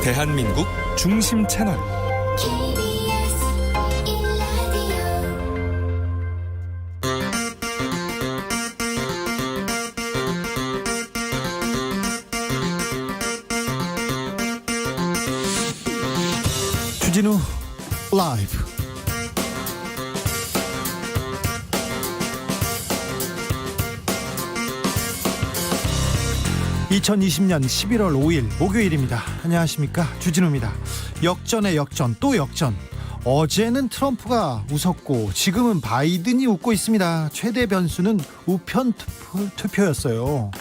대한민국 중심 채널 KBS 1라디오 주진우 라이브. (2020년 11월 5일) 목요일입니다. 안녕하십니까, 주진우입니다. 역전의 역전 또 역전. 어제는 트럼프가 웃었고 지금은 바이든이 웃고 있습니다. 최대 변수는 우편 투표였어요.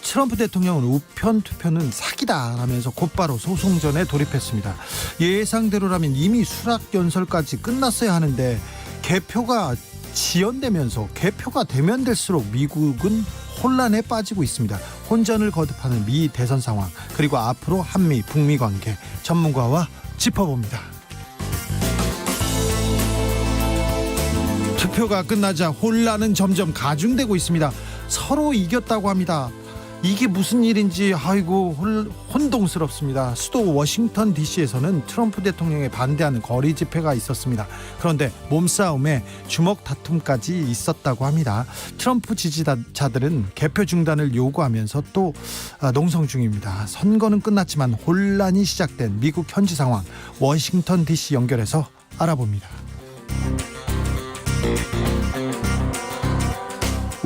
트럼프 대통령은 우편 투표는 사기다라면서 곧바로 소송전에 돌입했습니다. 예상대로라면 이미 수락연설까지 끝났어야 하는데 개표가 지연되면서 개표가 되면 될수록 미국은 혼란에 빠지고 있습니다. 혼전을 거듭하는 미 대선 상황, 그리고 앞으로 한미 북미 관계 전문가와 짚어봅니다. 투표가 끝나자 혼란은 점점 가중되고 있습니다. 서로 이겼다고 합니다. 이게 무슨 일인지 아이고 혼동스럽습니다. 수도 워싱턴 DC에서는 트럼프 대통령에 반대하는 거리 집회가 있었습니다. 그런데 몸싸움에 주먹 다툼까지 있었다고 합니다. 트럼프 지지자들은 개표 중단을 요구하면서 또 농성 중입니다. 선거는 끝났지만 혼란이 시작된 미국 현지 상황, 워싱턴 DC 연결해서 알아봅니다.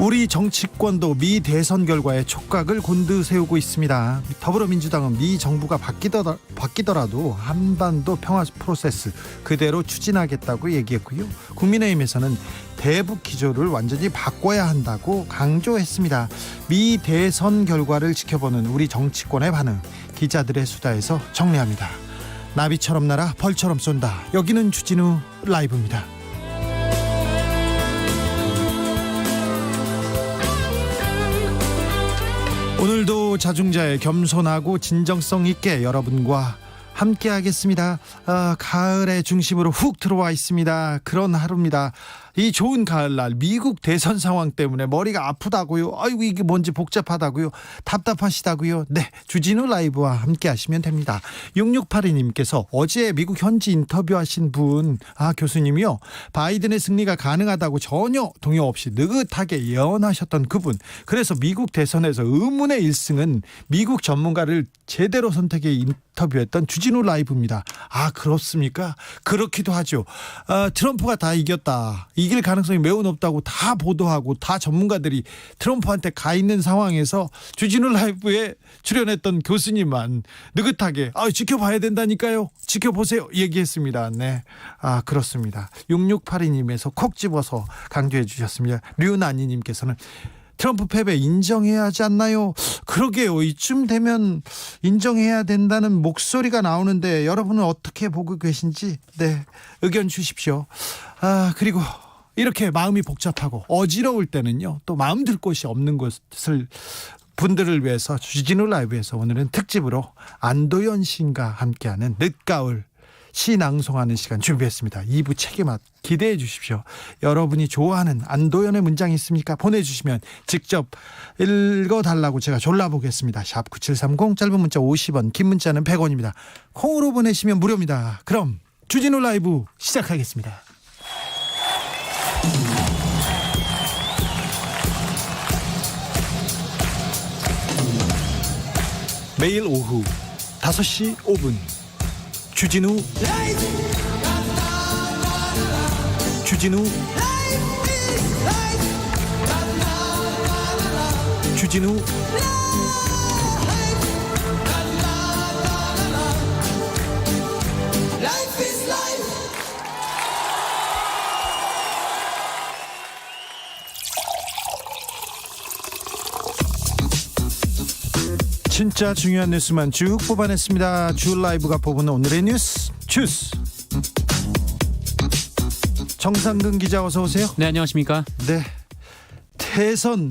우리 정치권도 미 대선 결과에 촉각을 곤두세우고 있습니다. 더불어민주당은 미 정부가 바뀌더라도 한반도 평화 프로세스 그대로 추진하겠다고 얘기했고요. 국민의힘에서는 대북 기조를 완전히 바꿔야 한다고 강조했습니다. 미 대선 결과를 지켜보는 우리 정치권의 반응, 기자들의 수다에서 정리합니다. 나비처럼 날아 벌처럼 쏜다. 여기는 주진우 라이브입니다. 오늘도 자중자애, 겸손하고 진정성 있게 여러분과 함께 하겠습니다. 가을의 중심으로 훅 들어와 있습니다. 그런 하루입니다. 이 좋은 가을날 미국 대선 상황 때문에 머리가 아프다고요? 아이고 이게 뭔지 복잡하다고요? 답답하시다고요? 네, 주진우 라이브와 함께 하시면 됩니다. 6682님께서 어제 미국 현지 인터뷰하신 분, 교수님이요, 바이든의 승리가 가능하다고 전혀 동요 없이 느긋하게 예언하셨던 그분, 그래서 미국 대선에서 의문의 1승은 미국 전문가를 제대로 선택해 인터뷰했던 주진우 라이브입니다. 그렇습니까? 그렇기도 하죠. 트럼프가 다 이겼다, 이길 가능성이 매우 높다고 다 보도하고 다 전문가들이 트럼프한테 가 있는 상황에서 주진우 라이브에 출연했던 교수님만 느긋하게 지켜봐야 된다니까요, 지켜보세요 얘기했습니다. 네, 그렇습니다. 6682님에서 콕 집어서 강조해 주셨습니다. 류나니님께서는 트럼프 패배 인정해야 하지 않나요? 그러게요. 이쯤 되면 인정해야 된다는 목소리가 나오는데 여러분은 어떻게 보고 계신지, 네, 의견 주십시오. 그리고 이렇게 마음이 복잡하고 어지러울 때는요, 또 마음 들 곳이 없는 분들을 위해서 주진우 라이브에서 오늘은 특집으로 안도현 시인과 함께하는 늦가을 시 낭송하는 시간 준비했습니다. 2부 책임맛 기대해 주십시오. 여러분이 좋아하는 안도현의 문장이 있습니까? 보내주시면 직접 읽어달라고 제가 졸라보겠습니다. 샵 9730, 짧은 문자 50원, 긴 문자는 100원입니다. 콩으로 보내시면 무료입니다. 그럼 주진우 라이브 시작하겠습니다. 매일 오후 5시 5분 주진우 진짜 중요한 뉴스만 쭉 뽑아냈습니다. 주 라이브가 뽑은 오늘의 뉴스 주스. 정상근 기자 어서 오세요. 네, 안녕하십니까. 네,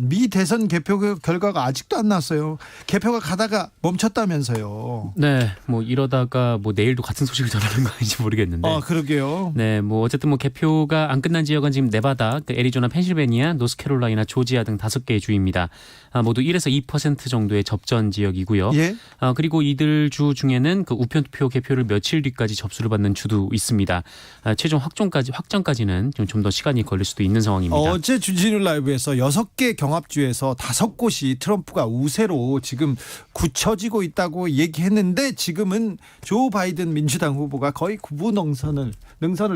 미 대선 개표 결과가 아직도 안 났어요. 개표가 가다가 멈췄다면서요. 네, 뭐 이러다가 뭐 내일도 같은 소식을 전하는 거 아닌지 모르겠는데. 그러게요. 네, 뭐 어쨌든 뭐 개표가 안 끝난 지역은 지금 네바다, 애리조나, 펜실베니아, 노스캐롤라이나, 조지아 등 5개의 주입니다. 모두 1에서 2% 정도의 접전 지역이고요. 예. 그리고 이들 주 중에는 그 우편 투표 개표를 며칠 뒤까지 접수를 받는 주도 있습니다. 최종 확정까지는 좀 더 시간이 걸릴 수도 있는 상황입니다. 어제 주진우 라이브에서 6개 경합주에서 5곳이 트럼프가 우세로 지금 굳혀지고 있다고 얘기했는데 지금은 조 바이든 민주당 후보가 거의 구분능선을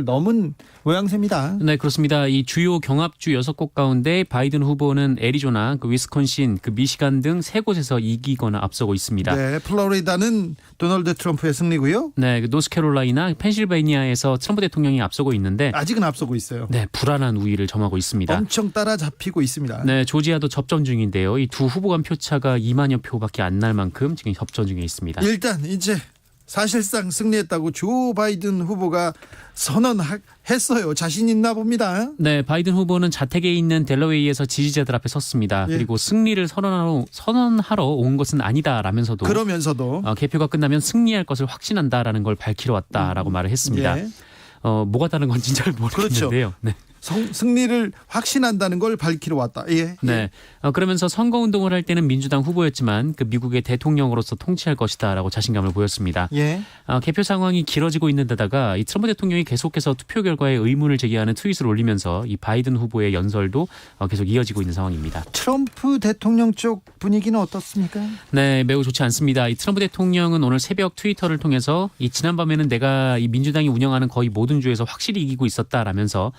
넘은 모양새입니다. 네, 그렇습니다. 이 주요 경합주 6곳 가운데 바이든 후보는 애리조나, 위스콘신, 미시간 등 3곳에서 이기거나 앞서고 있습니다. 네, 플로리다는 도널드 트럼프의 승리고요. 네, 노스캐롤라이나, 펜실베니아에서 트럼프 대통령이 앞서고 있는데 아직은 앞서고 있어요. 네, 불안한 우위를 점하고 있습니다. 엄청 따라잡히고 있습니다. 네, 조지아도 접전 중인데요. 이 두 후보 간 표차가 2만여 표밖에 안 날 만큼 지금 접전 중에 있습니다. 일단 이제 사실상 승리했다고 조 바이든 후보가 선언했어요. 자신 있나 봅니다. 네, 바이든 후보는 자택에 있는 델러웨이에서 지지자들 앞에 섰습니다. 예. 그리고 승리를 선언하러 온 것은 아니다라면서도 그러면서도 개표가 끝나면 승리할 것을 확신한다라는 걸 밝히러 왔다라고 말을 했습니다. 예. 뭐가 다른 건지 잘 모르겠는데요. 그렇죠. 네. 승리를 확신한다는 걸 밝히러 왔다. 예. 네. 그러면서 선거운동을 할 때는 민주당 후보였지만 미국의 대통령으로서 통치할 것이다라고 자신감을 보였습니다. 예. 개표 상황이 길어지고 있는 데다가 이 트럼프 대통령이 계속해서 투표 결과에 의문을 제기하는 트윗을 올리면서 이 바이든 후보의 연설도 계속 이어지고 있는 상황입니다. 트럼프 대통령 쪽 분위기는 어떻습니까? 네, 매우 좋지 않습니다. 이 트럼프 대통령은 오늘 새벽 트위터를 통해서 이 지난밤에는 내가 이 민주당이 운영하는 거의 모든 주에서 확실히 이기고 있었다라면서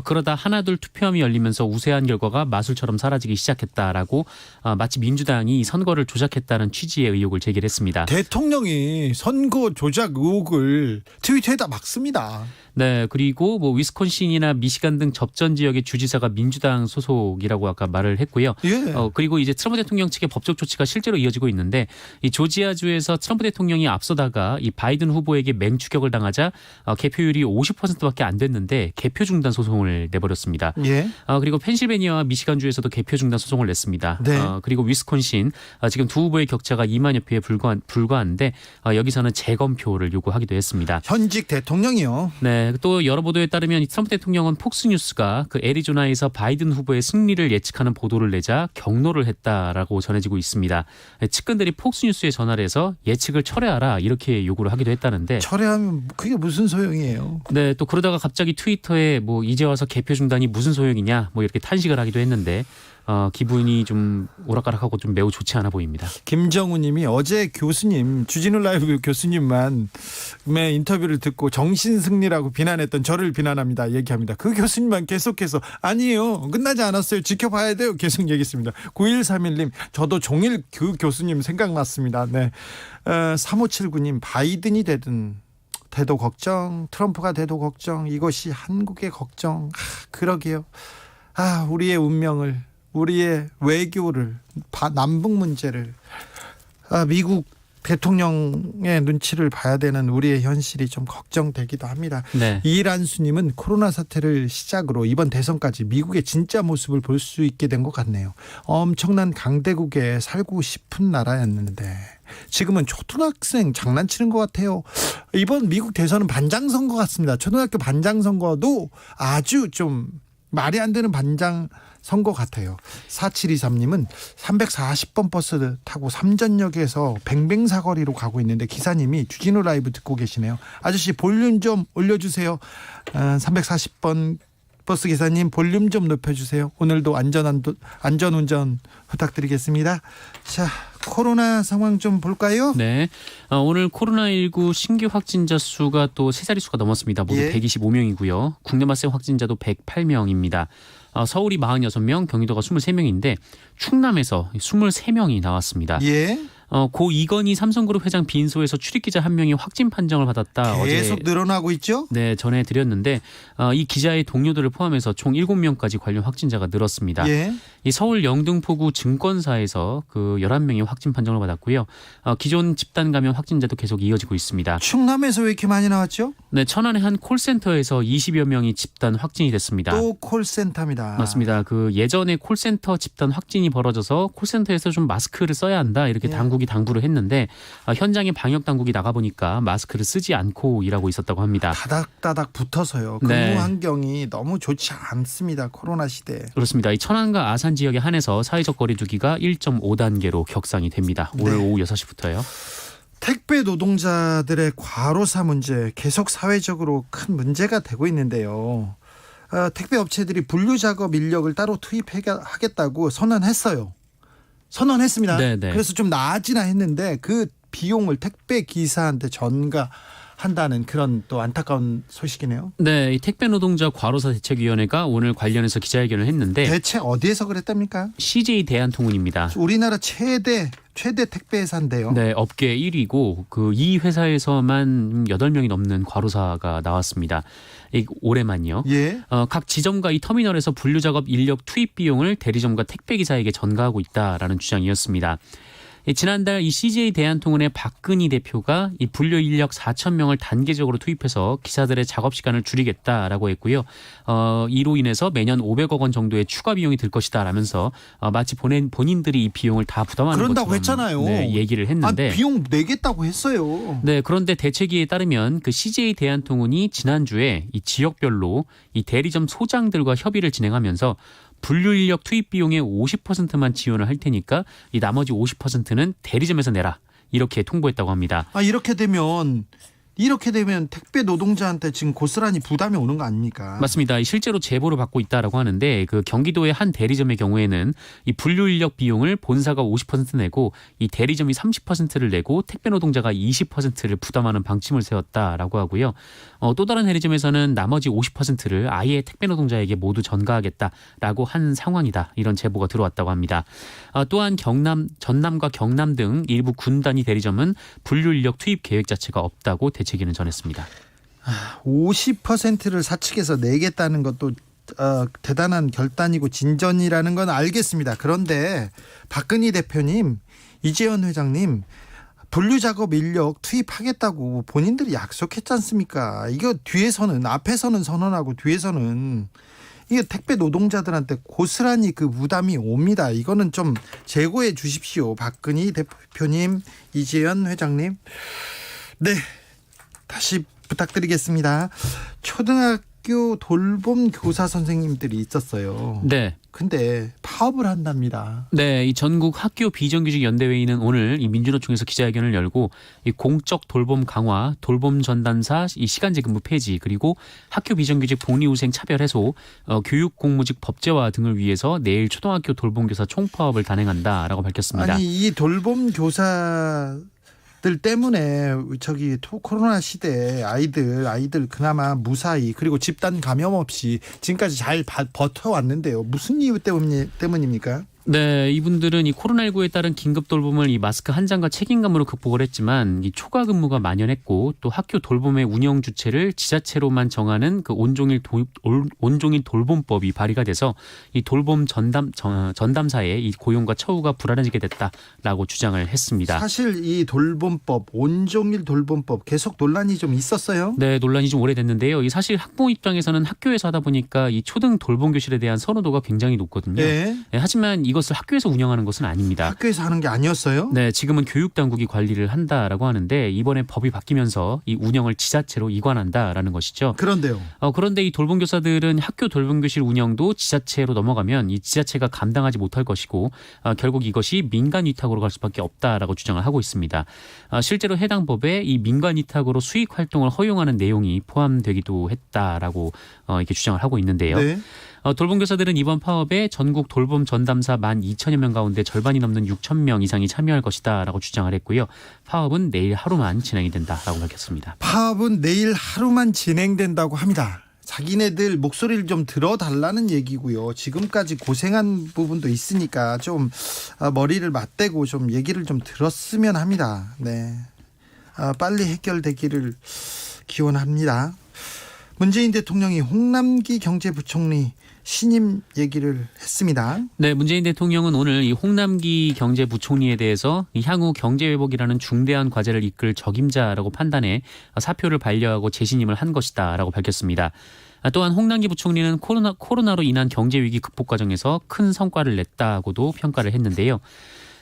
그러다 하나둘 투표함이 열리면서 우세한 결과가 마술처럼 사라지기 시작했다라고 마치 민주당이 선거를 조작했다는 취지의 의혹을 제기했습니다. 대통령이 선거 조작 의혹을 트위터에다 막습니다. 네, 그리고 위스콘신이나 미시간 등 접전 지역의 주지사가 민주당 소속이라고 아까 말을 했고요. 예. 그리고 이제 트럼프 대통령 측의 법적 조치가 실제로 이어지고 있는데 이 조지아주에서 트럼프 대통령이 앞서다가 이 바이든 후보에게 맹추격을 당하자 개표율이 50%밖에 안 됐는데 개표 중단 소송을 내버렸습니다. 예. 그리고 펜실베니아와 미시간주에서도 개표 중단 소송을 냈습니다. 네. 그리고 위스콘신 지금 두 후보의 격차가 2만여 표에 불과한데 여기서는 재검표를 요구하기도 했습니다. 현직 대통령이요. 네, 또 여러 보도에 따르면 이 트럼프 대통령은 폭스뉴스가 애리조나에서 바이든 후보의 승리를 예측하는 보도를 내자 경로를 했다라고 전해지고 있습니다. 측근들이 폭스뉴스에 전화를 해서 예측을 철회하라 이렇게 요구를 하기도 했다는데 철회하면 그게 무슨 소용이에요? 네, 또 그러다가 갑자기 트위터에 이제 와서 개표 중단이 무슨 소용이냐 이렇게 탄식을 하기도 했는데 기분이 좀 오락가락하고 좀 매우 좋지 않아 보입니다. 김정우 님이 어제 교수님, 주진우 라이브 교수님만의 인터뷰를 듣고 정신승리라고 비난했던 저를 비난합니다. 얘기합니다. 그 교수님만 계속해서 아니에요. 끝나지 않았어요. 지켜봐야 돼요. 계속 얘기했습니다. 9131님 저도 종일 그 교수님 생각났습니다. 네. 3579님 바이든이 돼도 걱정, 트럼프가 돼도 걱정, 이것이 한국의 걱정. 그러게요. 우리의 운명을, 우리의 외교를, 남북 문제를, 미국 대통령의 눈치를 봐야 되는 우리의 현실이 좀 걱정되기도 합니다. 네. 이란수님은 코로나 사태를 시작으로 이번 대선까지 미국의 진짜 모습을 볼 수 있게 된 것 같네요. 엄청난 강대국에 살고 싶은 나라였는데 지금은 초등학생 장난치는 것 같아요. 이번 미국 대선은 반장선거 같습니다. 초등학교 반장선거도 아주 좀 말이 안 되는 반장선거 같아요. 4723님은 340번 버스 타고 삼전역에서 뱅뱅사거리로 가고 있는데 기사님이 주진우 라이브 듣고 계시네요. 아저씨 볼륨 좀 올려주세요. 340번 버스 기사님 볼륨 좀 높여주세요. 오늘도 안전운전 부탁드리겠습니다. 자, 코로나 상황 좀 볼까요? 네, 오늘 코로나19 신규 확진자 수가 또 3자릿수가 넘었습니다. 모두 예. 125명이고요. 국내 맞세 확진자도 108명입니다. 서울이 46명, 경기도가 23명인데 충남에서 23명이 나왔습니다. 예. 고 이건희 삼성그룹 회장 빈소에서 출입기자 한 명이 확진 판정을 받았다. 계속 어제 늘어나고 있죠? 네, 전해드렸는데 이 기자의 동료들을 포함해서 총 7명까지 관련 확진자가 늘었습니다. 예. 이 서울 영등포구 증권사에서 그 11명이 확진 판정을 받았고요. 기존 집단 감염 확진자도 계속 이어지고 있습니다. 충남에서 왜 이렇게 많이 나왔죠? 네, 천안의 한 콜센터에서 20여 명이 집단 확진이 됐습니다. 또 콜센터입니다. 맞습니다. 그 예전에 콜센터 집단 확진이 벌어져서 콜센터에서 좀 마스크를 써야 한다 이렇게 예. 당국이 당부를 했는데 현장에 방역 당국이 나가 보니까 마스크를 쓰지 않고 일하고 있었다고 합니다. 다닥다닥 붙어서요. 근무 네. 환경이 너무 좋지 않습니다. 코로나 시대에. 그렇습니다. 이 천안과 아산 지역에 한해서 사회적 거리두기가 1.5단계로 격상이 됩니다. 오늘 네. 오후 6시부터요. 택배 노동자들의 과로사 문제 계속 사회적으로 큰 문제가 되고 있는데요. 택배 업체들이 분류 작업 인력을 따로 투입하겠다고 선언했습니다. 네네. 그래서 좀 나아지나 했는데 그 비용을 택배 기사한테 전가한다는 그런 또 안타까운 소식이네요. 네, 이 택배 노동자 과로사 대책위원회가 오늘 관련해서 기자회견을 했는데 대체 어디에서 그랬답니까? CJ 대한통운입니다. 우리나라 최대 택배 회사인데요. 네, 업계 1위고 그 이 회사에서만 8명이 넘는 과로사가 나왔습니다. 올해만요. 예. 각 지점과 이 터미널에서 분류 작업 인력 투입 비용을 대리점과 택배 기사에게 전가하고 있다라는 주장이었습니다. 지난달 이 CJ 대한통운의 박근희 대표가 이 분류 인력 4,000명을 단계적으로 투입해서 기사들의 작업 시간을 줄이겠다라고 했고요. 이로 인해서 매년 500억 원 정도의 추가 비용이 들 것이다라면서 마치 본인들이 이 비용을 다 부담하는 그런다고 것처럼 했잖아요. 네, 얘기를 했는데 비용 내겠다고 했어요. 네, 그런데 대책위에 따르면 그 CJ 대한통운이 지난주에 이 지역별로 이 대리점 소장들과 협의를 진행하면서 분류 인력 투입 비용의 50%만 지원을 할 테니까 이 나머지 50%는 대리점에서 내라 이렇게 통보했다고 합니다. 이렇게 되면 택배 노동자한테 지금 고스란히 부담이 오는 거 아닙니까? 맞습니다. 실제로 제보를 받고 있다라고 하는데 그 경기도의 한 대리점의 경우에는 이 분류 인력 비용을 본사가 50% 내고 이 대리점이 30%를 내고 택배 노동자가 20%를 부담하는 방침을 세웠다라고 하고요. 또 다른 대리점에서는 나머지 50%를 아예 택배 노동자에게 모두 전가하겠다라고 한 상황이다. 이런 제보가 들어왔다고 합니다. 또한 전남과 경남 등 일부 군 단위 대리점은 분류 인력 투입 계획 자체가 없다고 대책위는 전했습니다. 50%를 사측에서 내겠다는 것도 대단한 결단이고 진전이라는 건 알겠습니다. 그런데 박근희 대표님, 이재현 회장님 분류 작업 인력 투입하겠다고 본인들이 약속했지 않습니까? 이거 뒤에서는 앞에서는 선언하고 뒤에서는 이게 택배 노동자들한테 고스란히 그 부담이 옵니다. 이거는 좀 재고해 주십시오. 박근희 대표님, 이재현 회장님. 네, 다시 부탁드리겠습니다. 초등학교 돌봄 교사 선생님들이 있었어요. 네. 근데 파업을 한답니다. 네, 이 전국 학교 비정규직 연대회의는 오늘 이 민주노총에서 기자회견을 열고 이 공적 돌봄 강화, 돌봄 전담사 이 시간제 근무 폐지 그리고 학교 비정규직 복리후생 차별 해소, 교육 공무직 법제화 등을 위해서 내일 초등학교 돌봄교사 총파업을 단행한다라고 밝혔습니다. 아니 이 돌봄 교사 들 때문에 코로나 시대에 아이들 그나마 무사히 그리고 집단 감염 없이 지금까지 잘 버텨왔는데요. 무슨 이유 때문입니까? 네, 이분들은 이 코로나19에 따른 긴급 돌봄을 이 마스크 한 장과 책임감으로 극복을 했지만 이 초과 근무가 만연했고 또 학교 돌봄의 운영 주체를 지자체로만 정하는 그 온종일 돌봄법이 발의가 돼서 이 돌봄 전담사의 이 고용과 처우가 불안해지게 됐다라고 주장을 했습니다. 사실 이 돌봄법, 온종일 돌봄법 계속 논란이 좀 있었어요. 네, 논란이 좀 오래됐는데요. 이 사실 학부모 입장에서는 학교에서 하다 보니까 이 초등 돌봄 교실에 대한 선호도가 굉장히 높거든요. 네. 네, 하지만 이것을 학교에서 운영하는 것은 아닙니다. 학교에서 하는 게 아니었어요? 네, 지금은 교육당국이 관리를 한다라고 하는데 이번에 법이 바뀌면서 이 운영을 지자체로 이관한다라는 것이죠. 그런데요. 그런데 이 돌봄교사들은 학교 돌봄교실 운영도 지자체로 넘어가면 이 지자체가 감당하지 못할 것이고 결국 이것이 민간 위탁으로 갈 수밖에 없다라고 주장을 하고 있습니다. 실제로 해당 법에 이 민간 위탁으로 수익 활동을 허용하는 내용이 포함되기도 했다라고 이렇게 주장을 하고 있는데요. 네. 돌봄교사들은 이번 파업에 전국 돌봄 전담사 12,000여 명 가운데 절반이 넘는 6,000명 이상이 참여할 것이다라고 주장을 했고요. 파업은 내일 하루만 진행이 된다라고 밝혔습니다. 파업은 내일 하루만 진행된다고 합니다. 자기네들 목소리를 좀 들어달라는 얘기고요. 지금까지 고생한 부분도 있으니까 좀 머리를 맞대고 좀 얘기를 좀 들었으면 합니다. 네, 빨리 해결되기를 기원합니다. 문재인 대통령이 홍남기 경제부총리 신임 얘기를 했습니다. 네, 문재인 대통령은 오늘 이 홍남기 경제부총리에 대해서 이 향후 경제회복이라는 중대한 과제를 이끌 적임자라고 판단해 사표를 반려하고 재신임을 한 것이다라고 밝혔습니다. 또한 홍남기 부총리는 코로나로 인한 경제위기 극복 과정에서 큰 성과를 냈다고도 평가를 했는데요.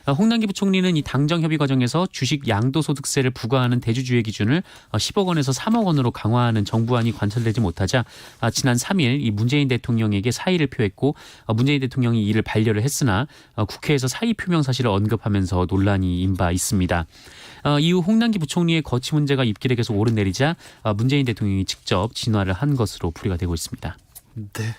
홍남기 부총리는 이 당정 협의 과정에서 주식 양도소득세를 부과하는 대주주의 기준을 10억 원에서 3억 원으로 강화하는 정부안이 관철되지 못하자 지난 3일 이 문재인 대통령에게 사의를 표했고 문재인 대통령이 이를 반려를 했으나 국회에서 사의 표명 사실을 언급하면서 논란이 인 바 있습니다. 이후 홍남기 부총리의 거취 문제가 입길에 계속 오르내리자 문재인 대통령이 직접 진화를 한 것으로 풀이가 되고 있습니다. 네.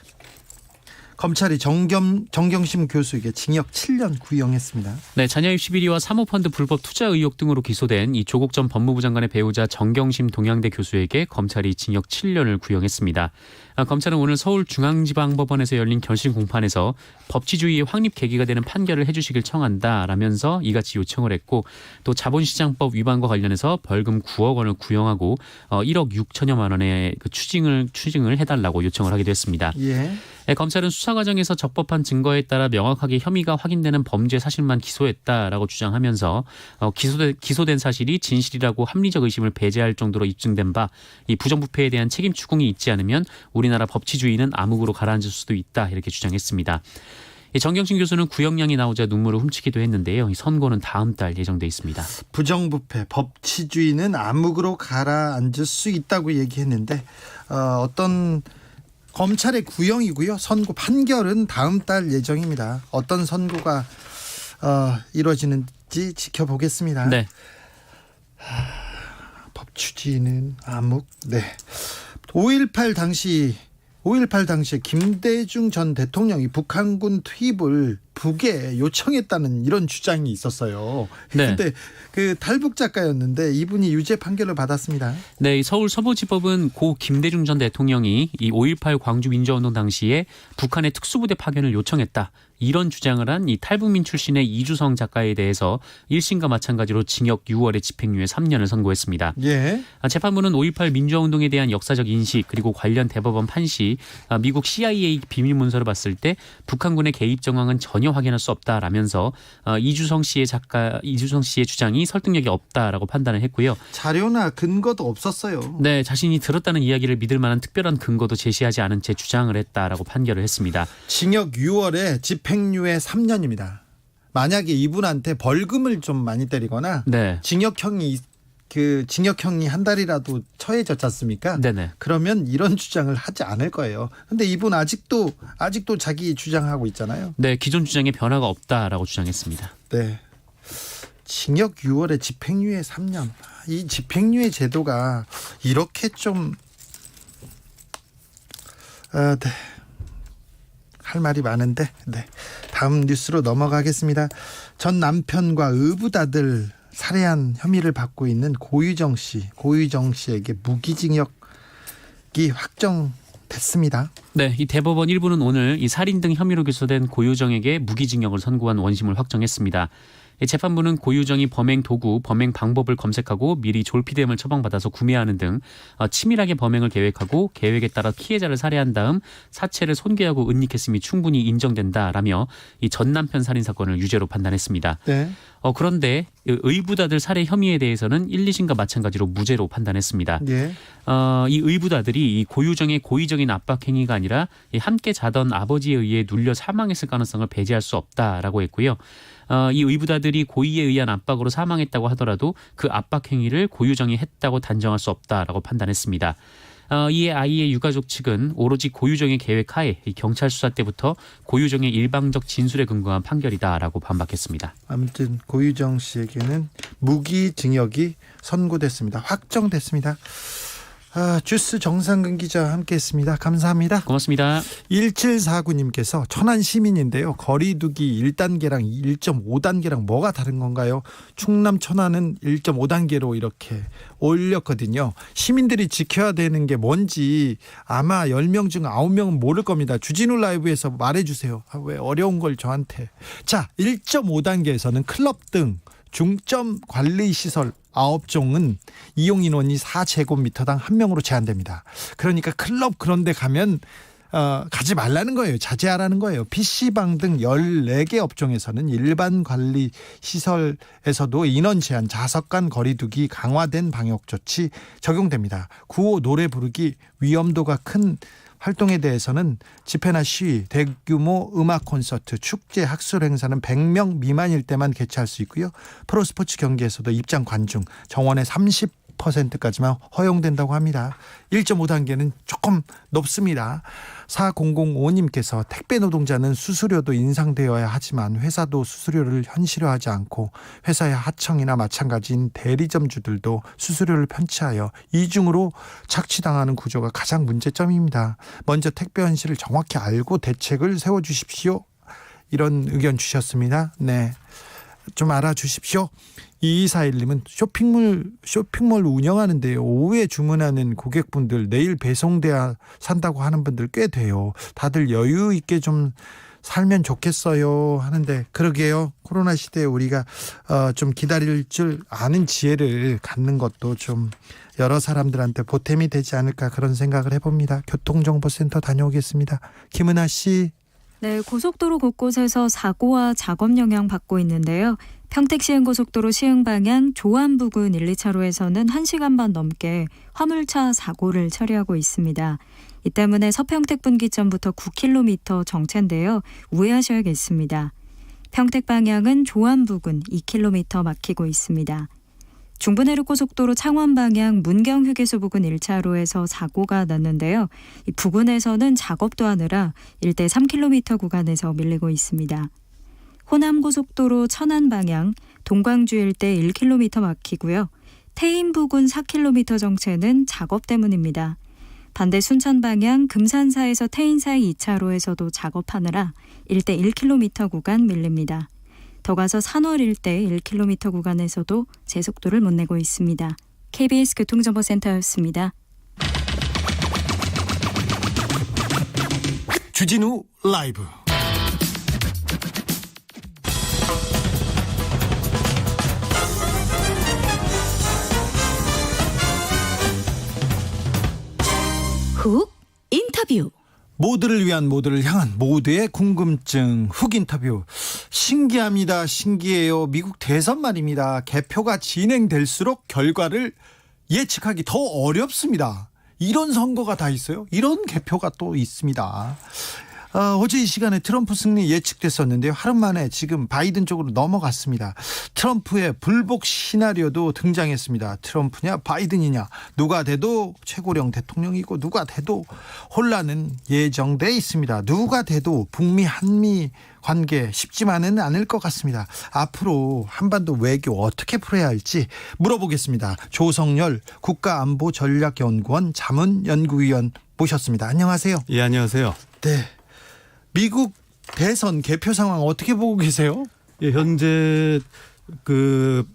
검찰이 정경심 교수에게 징역 7년 구형했습니다. 네, 자녀 입시 비리와 사모펀드 불법 투자 의혹 등으로 기소된 이 조국 전 법무부 장관의 배우자 정경심 동양대 교수에게 검찰이 징역 7년을 구형했습니다. 검찰은 오늘 서울중앙지방법원에서 열린 결심 공판에서 법치주의의 확립 계기가 되는 판결을 해주시길 청한다라면서 이같이 요청을 했고 또 자본시장법 위반과 관련해서 벌금 9억 원을 구형하고 1억 6천여만 원의 그 추징을 해달라고 요청을 하기도 했습니다. 예. 검찰은 수사 과정에서 적법한 증거에 따라 명확하게 혐의가 확인되는 범죄 사실만 기소했다라고 주장하면서 기소된 사실이 진실이라고 합리적 의심을 배제할 정도로 입증된 바 이 부정부패에 대한 책임 추궁이 있지 않으면 우리나라 법치주의는 암흑으로 가라앉을 수도 있다 이렇게 주장했습니다. 정경심 교수는 구형량이 나오자 눈물을 훔치기도 했는데요. 이 선고는 다음 달 예정돼 있습니다. 부정부패, 법치주의는 암흑으로 가라앉을 수 있다고 얘기했는데 어떤 검찰의 구형이고요. 선고 판결은 다음 달 예정입니다. 어떤 선고가 이루어지는지 지켜보겠습니다. 네. 법치주의는 암흑. 네. 5.18 당시에 김대중 전 대통령이 북한군 투입을 북에 요청했다는 이런 주장이 있었어요. 네. 그런데 그 탈북 작가였는데 이분이 유죄 판결을 받았습니다. 네, 서울 서부지법은 고 김대중 전 대통령이 이 5.18 광주 민주화운동 당시에 북한의 특수부대 파견을 요청했다. 이런 주장을 한 이 탈북민 출신의 이주성 작가에 대해서 1심과 마찬가지로 징역 6월에 집행유예 3년을 선고했습니다. 예. 재판부는 5.18 민주화운동에 대한 역사적 인식 그리고 관련 대법원 판시, 미국 CIA 비밀 문서를 봤을 때 북한군의 개입 정황은 전혀 확인할 수 없다라면서 이주성 씨의 주장이 설득력이 없다라고 판단을 했고요. 자료나 근거도 없었어요. 네, 자신이 들었다는 이야기를 믿을 만한 특별한 근거도 제시하지 않은 채 주장을 했다라고 판결을 했습니다. 징역 6월에 집행유예 3년입니다. 만약에 이분한테 벌금을 좀 많이 때리거나 네. 징역형이 한 달이라도 처해졌지 않습니까? 네네. 그러면 이런 주장을 하지 않을 거예요. 근데 이분 아직도 자기 주장하고 있잖아요. 네, 기존 주장에 변화가 없다라고 주장했습니다. 네. 징역 6월에 집행유예 3년. 이 집행유예 제도가 이렇게 좀 네. 할 말이 많은데 네. 다음 뉴스로 넘어가겠습니다. 전 남편과 의붓아들 살해한 혐의를 받고 있는 고유정 씨에게 무기징역이 확정됐습니다. 네, 이 대법원 1부는 오늘 이 살인 등 혐의로 기소된 고유정에게 무기징역을 선고한 원심을 확정했습니다. 재판부는 고유정이 범행 도구, 범행 방법을 검색하고 미리 졸피뎀을 처방받아서 구매하는 등 치밀하게 범행을 계획하고 계획에 따라 피해자를 살해한 다음 사체를 손괴하고 은닉했음이 충분히 인정된다라며 이 전 남편 살인 사건을 유죄로 판단했습니다. 네. 그런데 의붓아들 살해 혐의에 대해서는 1, 2심과 마찬가지로 무죄로 판단했습니다. 네. 이 의붓아들이 이 고유정의 고의적인 압박 행위가 아니라 함께 자던 아버지에 의해 눌려 사망했을 가능성을 배제할 수 없다라고 했고요. 이 의붓아들이 고의에 의한 압박으로 사망했다고 하더라도 그 압박 행위를 고유정이 했다고 단정할 수 없다라고 판단했습니다. 이에 아이의 유가족 측은 오로지 고유정의 계획하에 경찰 수사 때부터 고유정의 일방적 진술에 근거한 판결이다라고 반박했습니다. 아무튼 고유정 씨에게는 무기징역이 선고됐습니다. 확정됐습니다. 주스 정상근 기자 함께했습니다. 감사합니다. 고맙습니다. 1749님께서 천안 시민인데요. 거리두기 1단계랑 1.5단계랑 뭐가 다른 건가요? 충남 천안은 1.5단계로 이렇게 올렸거든요. 시민들이 지켜야 되는 게 뭔지 아마 10명 중 9명은 모를 겁니다. 주진우 라이브에서 말해주세요. 왜 어려운 걸 저한테. 자, 1.5단계에서는 클럽 등 중점 관리 시설 9종은 이용 인원이 4제곱미터당 1명으로 제한됩니다. 그러니까 클럽 그런 데 가면 가지 말라는 거예요. 자제하라는 거예요. PC방 등 14개 업종에서는 일반 관리 시설에서도 인원 제한, 좌석 거리두기 강화된 방역 조치 적용됩니다. 구호 노래 부르기 위험도가 큰 활동에 대해서는 집회나 시위, 대규모 음악 콘서트, 축제, 학술 행사는 100명 미만일 때만 개최할 수 있고요. 프로스포츠 경기에서도 입장 관중 정원의 30%까지만 허용된다고 합니다. 1.5단계는 조금 높습니다. 4005님께서 택배 노동자는 수수료도 인상되어야 하지만 회사도 수수료를 현실화하지 않고 회사의 하청이나 마찬가지인 대리점주들도 수수료를 편취하여 이중으로 착취당하는 구조가 가장 문제점입니다. 먼저 택배 현실을 정확히 알고 대책을 세워주십시오. 이런 의견 주셨습니다. 네, 좀 알아주십시오. 2241님은 쇼핑몰 운영하는데요. 오후에 주문하는 고객분들 내일 배송돼야 산다고 하는 분들 꽤 돼요. 다들 여유 있게 좀 살면 좋겠어요 하는데, 그러게요. 코로나 시대에 우리가 좀 기다릴 줄 아는 지혜를 갖는 것도 좀 여러 사람들한테 보탬이 되지 않을까, 그런 생각을 해봅니다. 교통정보센터 다녀오겠습니다. 김은아 씨. 네, 고속도로 곳곳에서 사고와 작업 영향 받고 있는데요. 평택 시흥고속도로 시흥 방향 조안 부근 1, 2차로에서는 1시간 반 넘게 화물차 사고를 처리하고 있습니다. 이 때문에 서평택 분기점부터 9km 정체인데요. 우회하셔야겠습니다. 평택 방향은 조안 부근 2km 막히고 있습니다. 중부내륙고속도로 창원 방향 문경 휴게소 부근 1차로에서 사고가 났는데요. 이 부근에서는 작업도 하느라 일대 3km 구간에서 밀리고 있습니다. 호남고속도로 천안 방향 동광주 일대 1km 막히고요. 태인 부근 4km 정체는 작업 때문입니다. 반대 순천 방향 금산사에서 태인 사이 2차로에서도 작업하느라 일대 1km 구간 밀립니다. 더 가서 산월 일대 1km 구간에서도 제속도를 못 내고 있습니다. KBS 교통정보센터였습니다. 주진우 라이브. 훅 인터뷰. 모두를 위한, 모두를 향한 모두의 궁금증 훅 인터뷰. 신기합니다. 신기해요. 미국 대선 말입니다. 개표가 진행될수록 결과를 예측하기 더 어렵습니다. 이런 선거가 다 있어요. 이런 개표가 또 있습니다. 어제 이 시간에 트럼프 승리 예측됐었는데요. 하루 만에 지금 바이든 쪽으로 넘어갔습니다. 트럼프의 불복 시나리오도 등장했습니다. 트럼프냐 바이든이냐, 누가 돼도 최고령 대통령이고 누가 돼도 혼란은 예정돼 있습니다. 누가 돼도 북미 한미 관계 쉽지만은 않을 것 같습니다. 앞으로 한반도 외교 어떻게 풀어야 할지 물어보겠습니다. 조성열 국가안보전략연구원 자문연구위원 모셨습니다. 안녕하세요. 예, 안녕하세요. 네. 미국 대선 개표 상황 어떻게 보고 계세요? 예, 현재 그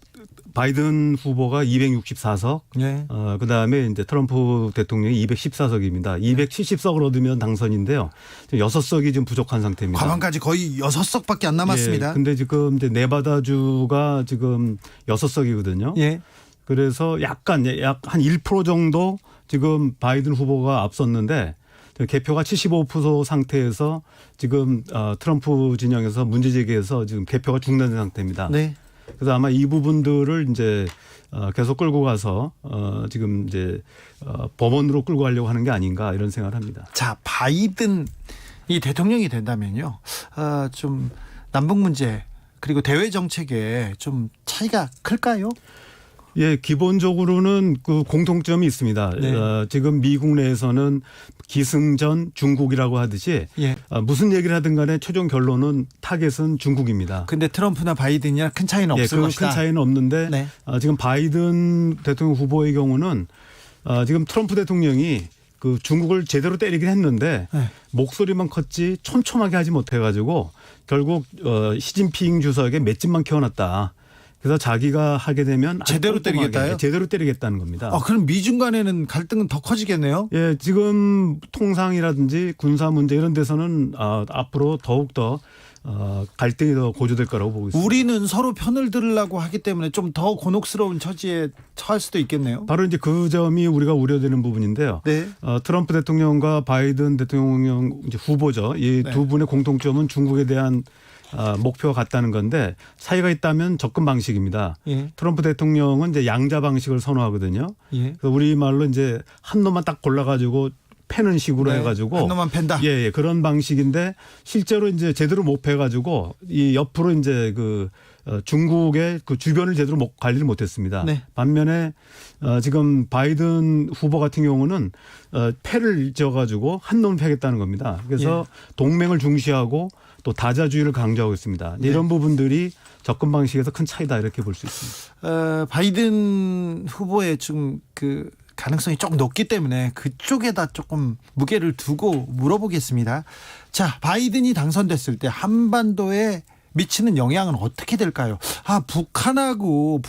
바이든 후보가 264석, 네. 그다음에 이제 트럼프 대통령이 214석입니다. 270석을 얻으면 당선인데요. 6석이 좀 부족한 상태입니다. 과반까지 거의 6석밖에 안 남았습니다. 예, 근데 지금 이제 네바다주가 지금 6석이거든요. 예. 그래서 약 한 1% 정도 지금 바이든 후보가 앞섰는데, 개표가 75% 상태에서 지금 트럼프 진영에서 문제 제기해서 지금 개표가 중단된 상태입니다. 네. 그래서 아마 이 부분들을 이제 계속 끌고 가서 지금 이제 법원으로 끌고 가려고 하는 게 아닌가, 이런 생각을 합니다. 자, 바이든이 대통령이 된다면요. 좀 남북 문제 그리고 대외 정책에 좀 차이가 클까요? 예, 기본적으로는 그 공통점이 있습니다. 네. 지금 미국 내에서는 기승전 중국이라고 하듯이 예. 무슨 얘기를 하든 간에 최종 결론은 타겟은 중국입니다. 근데 트럼프나 바이든이랑 큰 차이는 없을 큰 것이다. 차이는 없는데 네. 지금 바이든 대통령 후보의 경우는 지금 트럼프 대통령이 그 중국을 제대로 때리긴 했는데 네. 목소리만 컸지 촘촘하게 하지 못해가지고 결국 시진핑 주석에게 맷집만 키워놨다. 그래서 자기가 하게 되면 아주 제대로 꼼꼼하게 때리겠다요? 제대로 때리겠다는 겁니다. 그럼 미중 간에는 갈등은 더 커지겠네요. 예, 지금 통상이라든지 군사 문제 이런 데서는 앞으로 더욱 더 갈등이 더 고조될 거라고 보고 있습니다. 우리는 서로 편을 들으려고 하기 때문에 좀 더 곤혹스러운 처지에 처할 수도 있겠네요. 바로 이제 그 점이 우리가 우려되는 부분인데요. 네. 트럼프 대통령과 바이든 대통령 이제 후보죠. 이 두 네. 분의 공통점은 중국에 대한 목표가 같다는 건데 차이가 있다면 접근 방식입니다. 예. 트럼프 대통령은 이제 양자 방식을 선호하거든요. 예. 그래서 우리 말로 이제 한 놈만 딱 골라가지고 패는 식으로 네. 해가지고 한 놈만 팬다. 예, 그런 방식인데 실제로 이제 제대로 못 패가지고 이 옆으로 이제 그 중국의 그 주변을 제대로 관리를 못했습니다. 네. 반면에 지금 바이든 후보 같은 경우는 패를 지어가지고 한 놈을 패겠다는 겁니다. 그래서 동맹을 중시하고 또 다자주의를 강조하고 있습니다. 네. 이런 부분들이 접근 방식에서 큰 차이다 이렇게 볼 수 있습니다. 바이든 후보의 지금 그 가능성이 조금 높기 때문에 그쪽에다 조금 무게를 두고 물어보겠습니다. 자, 바이든이 당선됐을 때 한반도에 미치는 영향은 어떻게 될까요? 북한하고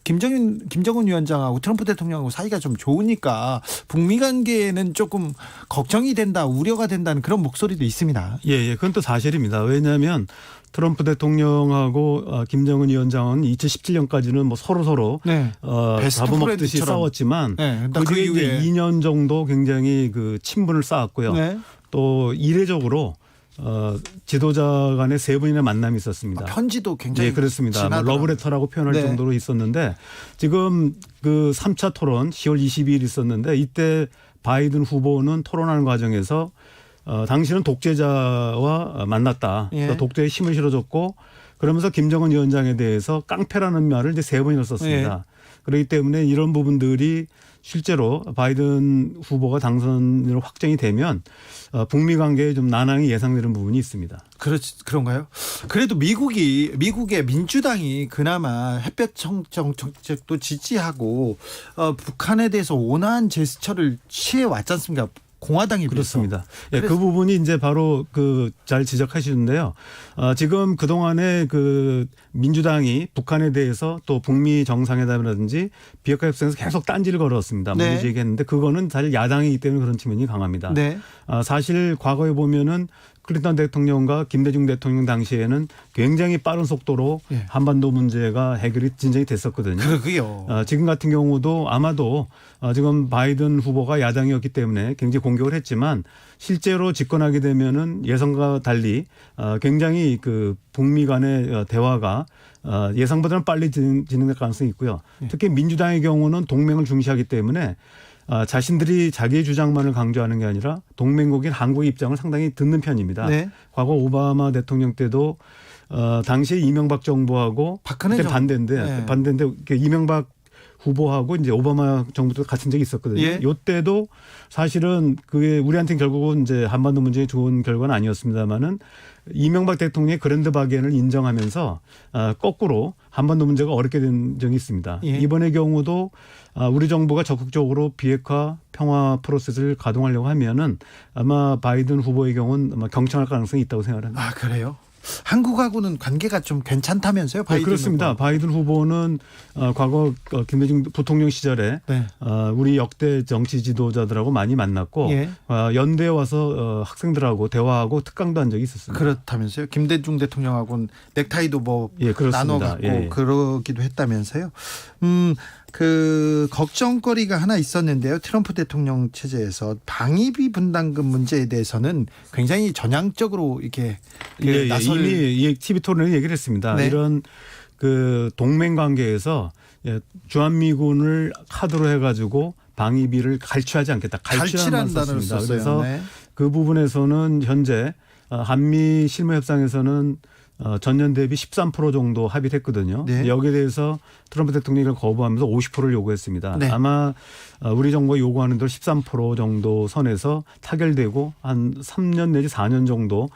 김정은 위원장하고 트럼프 대통령하고 사이가 좀 좋으니까 북미 관계에는 조금 걱정이 된다, 우려가 된다는 그런 목소리도 있습니다. 예, 그건 또 사실입니다. 왜냐하면 트럼프 대통령하고 김정은 위원장은 2017년까지는 뭐 서로 네. 베스트 잡아먹듯이 프렌드처럼. 싸웠지만 네, 그 뒤에 이제 2년 정도 굉장히 그 친분을 쌓았고요. 네. 또 이례적으로 지도자 간의 3번이나 만남이 있었습니다. 편지도 굉장히 네, 그렇습니다. 진하더라고요. 러브레터라고 표현할 네. 정도로 있었는데 지금 그 3차 토론 10월 22일 있었는데 이때 바이든 후보는 토론하는 과정에서 당신은 독재자와 만났다. 예. 그래서 독재에 힘을 실어줬고 그러면서 김정은 위원장에 대해서 깡패라는 말을 이제 3번이나 썼습니다. 그렇기 때문에 이런 부분들이 실제로 바이든 후보가 당선으로 확정이 되면 북미 관계에 좀 난항이 예상되는 부분이 있습니다. 그런가요? 그래도 미국의 민주당이 그나마 햇볕 정책도 지지하고 북한에 대해서 온화한 제스처를 취해 왔지 않습니까? 공화당이 그렇습니다. 예, 그 부분이 이제 바로 그 잘 지적하시는데요. 지금 그 동안에 그 민주당이 북한에 대해서 또 북미 정상회담이라든지 비핵화 협상에서 계속 딴지를 걸었습니다. 네. 문제 제기했는데 그거는 사실 야당이기 때문에 그런 측면이 강합니다. 네. 사실 과거에 보면은 클린턴 대통령과 김대중 대통령 당시에는 굉장히 빠른 속도로 예. 한반도 문제가 해결이 진전이 됐었거든요. 그러게요. 지금 같은 경우도 아마도 지금 바이든 후보가 야당이었기 때문에 굉장히 공격을 했지만 실제로 집권하게 되면은 예상과 달리 굉장히 그 북미 간의 대화가 예상보다는 빨리 진행될 가능성이 있고요. 특히 민주당의 경우는 동맹을 중시하기 때문에 자신들이 자기의 주장만을 강조하는 게 아니라 동맹국인 한국의 입장을 상당히 듣는 편입니다. 네. 과거 오바마 대통령 때도 당시에 이명박 정부하고 박근혜 그때 정부. 반대인데 이명박 후보하고 이제 오바마 정부도 같은 적이 있었거든요. 예. 이때도 사실은 그게 우리한테는 결국은 이제 한반도 문제에 좋은 결과는 아니었습니다만은 이명박 대통령의 그랜드 바겐을 인정하면서 거꾸로 한반도 문제가 어렵게 된 적이 있습니다. 예. 이번의 경우도 우리 정부가 적극적으로 비핵화 평화 프로세스를 가동하려고 하면은 아마 바이든 후보의 경우는 아마 경청할 가능성이 있다고 생각합니다. 그래요? 한국하고는 관계가 좀 괜찮다면서요? 바이든 그렇습니다. 후보. 바이든 후보는 과거 김대중 부통령 시절에 네. 우리 역대 정치 지도자들하고 많이 만났고 예. 연대에 와서 학생들하고 대화하고 특강도 한 적이 있었습니다. 그렇다면서요? 김대중 대통령하고는 넥타이도 뭐 예, 그렇습니다. 나눠 갖고 예. 그러기도 했다면서요? 그 걱정거리가 하나 있었는데요. 트럼프 대통령 체제에서 방위비 분담금 문제에 대해서는 굉장히 전향적으로 이렇게 이미 TV 토론에 얘기를 했습니다. 네. 이런 그 동맹 관계에서 주한미군을 카드로 해가지고 방위비를 갈취하지 않겠다. 갈취라는 단어를 썼어요. 그래서 네. 그 부분에서는 현재 한미 실무 협상에서는 전년 대비 13% 정도 합의를 했거든요. 네. 여기에 대해서 트럼프 대통령이 이걸 거부하면서 50%를 요구했습니다. 네. 아마 우리 정부가 요구하는 대로 13% 정도 선에서 타결되고 한 3년 내지 4년 정도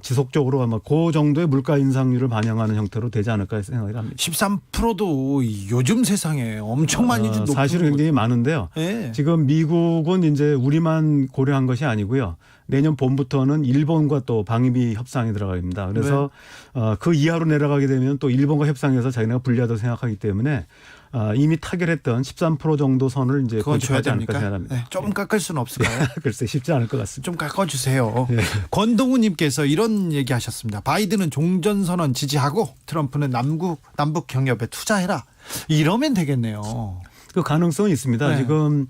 지속적으로 아마 그 정도의 물가 인상률을 반영하는 형태로 되지 않을까 생각을 합니다. 13%도 요즘 세상에 엄청 많이 준 높은 사실은 굉장히 많은데요. 네. 지금 미국은 이제 우리만 고려한 것이 아니고요. 내년 봄부터는 일본과 또 방위비 협상에 들어갑니다. 그래서 그 이하로 내려가게 되면 또 일본과 협상해서 자기네가 불리하다고 생각하기 때문에 이미 타결했던 13% 정도 선을 이제 그건 줘야 고집하지 않을까 됩니까? 생각합니다. 네, 좀 깎을 수는 없을까요? 글쎄 쉽지 않을 것 같습니다. 좀 깎아주세요. 권동우님께서 이런 얘기하셨습니다. 바이든은 종전선언 지지하고 트럼프는 남북 경협에 투자해라. 이러면 되겠네요. 그 가능성은 있습니다. 네. 지금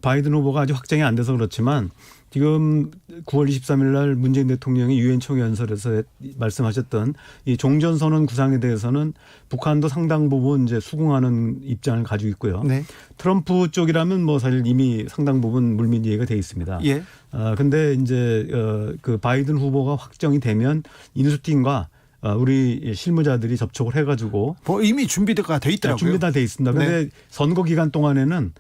바이든 후보가 아직 확정이 안 돼서 그렇지만 지금 9월 23일 날 문재인 대통령이 유엔 총회 연설에서 말씀하셨던 이 종전선언 구상에 대해서는 북한도 상당 부분 이제 수긍하는 입장을 가지고 있고요. 네. 트럼프 쪽이라면 뭐 사실 이미 상당 부분 물밑 이해가 돼 있습니다. 예. 근데 이제 그 바이든 후보가 확정이 되면 인수팀과 우리 실무자들이 접촉을 해가지고 뭐 이미 준비가 돼 있더라고요. 준비 다 돼 있습니다. 그런데 네. 선거 기간 동안에는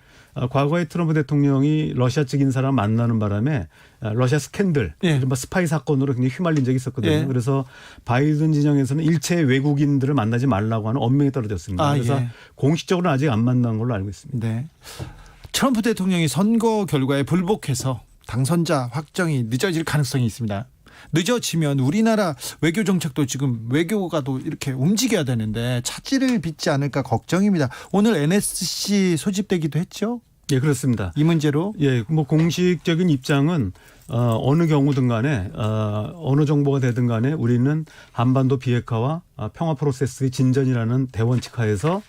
과거에 트럼프 대통령이 러시아 측 인사랑 만나는 바람에 러시아 스캔들, 예. 이른바 스파이 사건으로 굉장히 휘말린 적이 있었거든요. 예. 그래서 바이든 진영에서는 일체 외국인들을 만나지 말라고 하는 엄명이 떨어졌습니다. 그래서 예. 공식적으로는 아직 안 만난 걸로 알고 있습니다. 네. 트럼프 대통령이 선거 결과에 불복해서 당선자 확정이 늦어질 가능성이 있습니다. 늦어지면 우리나라 외교 정책도 지금 외교가도 이렇게 움직여야 되는데 차질을 빚지 않을까 걱정입니다. 오늘 NSC 소집되기도 했죠? 예, 그렇습니다. 이 문제로. 예, 뭐 공식적인 입장은 어느 경우든 간에 어느 정보가 되든 간에 우리는 한반도 비핵화와 평화 프로세스의 진전이라는 대원칙 하에서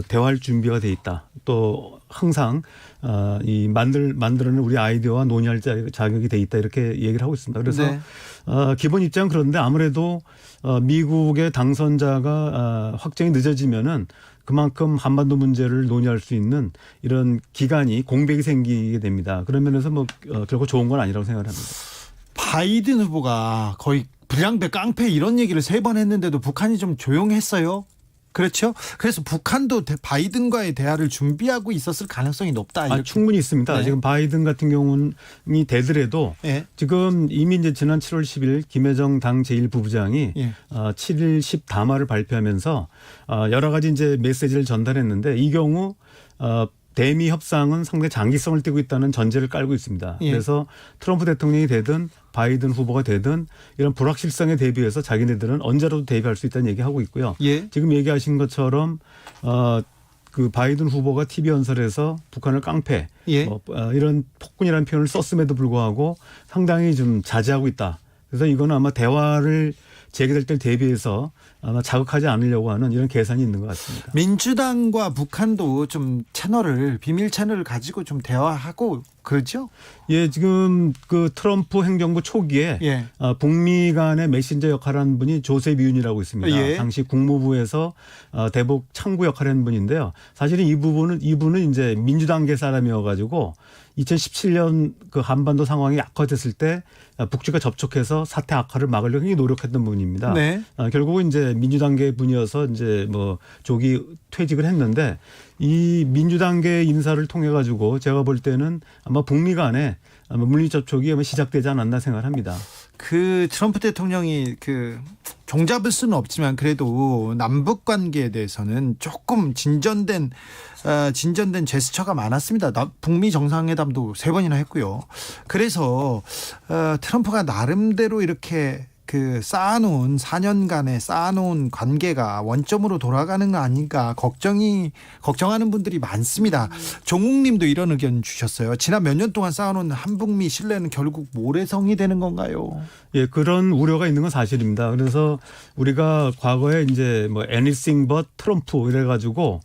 대화할 준비가 돼 있다. 또 항상 이 만들어낸 우리 아이디어와 논의할 자격이 돼 있다 이렇게 얘기를 하고 있습니다. 그래서 네. 기본 입장은 그런데 아무래도 미국의 당선자가 확정이 늦어지면은 그만큼 한반도 문제를 논의할 수 있는 이런 기간이 공백이 생기게 됩니다. 그런 면에서 뭐 결코 좋은 건 아니라고 생각을 합니다. 바이든 후보가 거의 불량배 깡패 이런 얘기를 3번 했는데도 북한이 좀 조용했어요. 그렇죠? 그래서 북한도 바이든과의 대화를 준비하고 있었을 가능성이 높다. 충분히 있습니다. 네. 지금 바이든 같은 경우는 되더라도 네. 지금 이미 이제 지난 7월 10일 김여정 당 제1부부장이 예. 7일 10 담화를 발표하면서 여러 가지 이제 메시지를 전달했는데 이 경우 대미 협상은 상당히 장기성을 띠고 있다는 전제를 깔고 있습니다. 예. 그래서 트럼프 대통령이 되든 바이든 후보가 되든 이런 불확실성에 대비해서 자기네들은 언제라도 대비할 수 있다는 얘기하고 있고요. 예. 지금 얘기하신 것처럼 그 바이든 후보가 TV 연설에서 북한을 깡패 예. 이런 폭군이라는 표현을 썼음에도 불구하고 상당히 좀 자제하고 있다. 그래서 이거는 아마 대화를 재개될 때 대비해서 아마 자극하지 않으려고 하는 이런 계산이 있는 것 같습니다. 민주당과 북한도 좀 비밀 채널을 가지고 좀 대화하고 그러죠? 예, 지금 그 트럼프 행정부 초기에 예. 북미 간의 메신저 역할을 한 분이 조셉 윤이라고 있습니다. 예. 당시 국무부에서 대북 창구 역할을 한 분인데요. 사실은 이분은 이제 민주당계 사람이어가지고 2017년 그 한반도 상황이 악화됐을 때 북측과 접촉해서 사태 악화를 막으려고 굉장히 노력했던 분입니다. 네. 결국은 이제 민주당계 분이어서 이제 뭐 조기 퇴직을 했는데 이 민주당계 인사를 통해 가지고 제가 볼 때는 아마 북미 간에 아마 물리 접촉이 아마 시작되지 않았나 생각을 합니다. 그 트럼프 대통령이 그 종잡을 수는 없지만 그래도 남북 관계에 대해서는 조금 진전된 제스처가 많았습니다. 북미 정상회담도 3번이나 했고요. 그래서 트럼프가 나름대로 이렇게 그 4년간의 쌓아놓은 관계가 원점으로 돌아가는 거 아닌가 걱정하는 분들이 많습니다. 종욱님도 이런 의견 주셨어요. 지난 몇 년 동안 쌓아놓은 한북미 신뢰는 결국 모래성이 되는 건가요? 예, 그런 우려가 있는 건 사실입니다. 그래서 우리가 과거에 이제 뭐 anything but 트럼프 이래가지고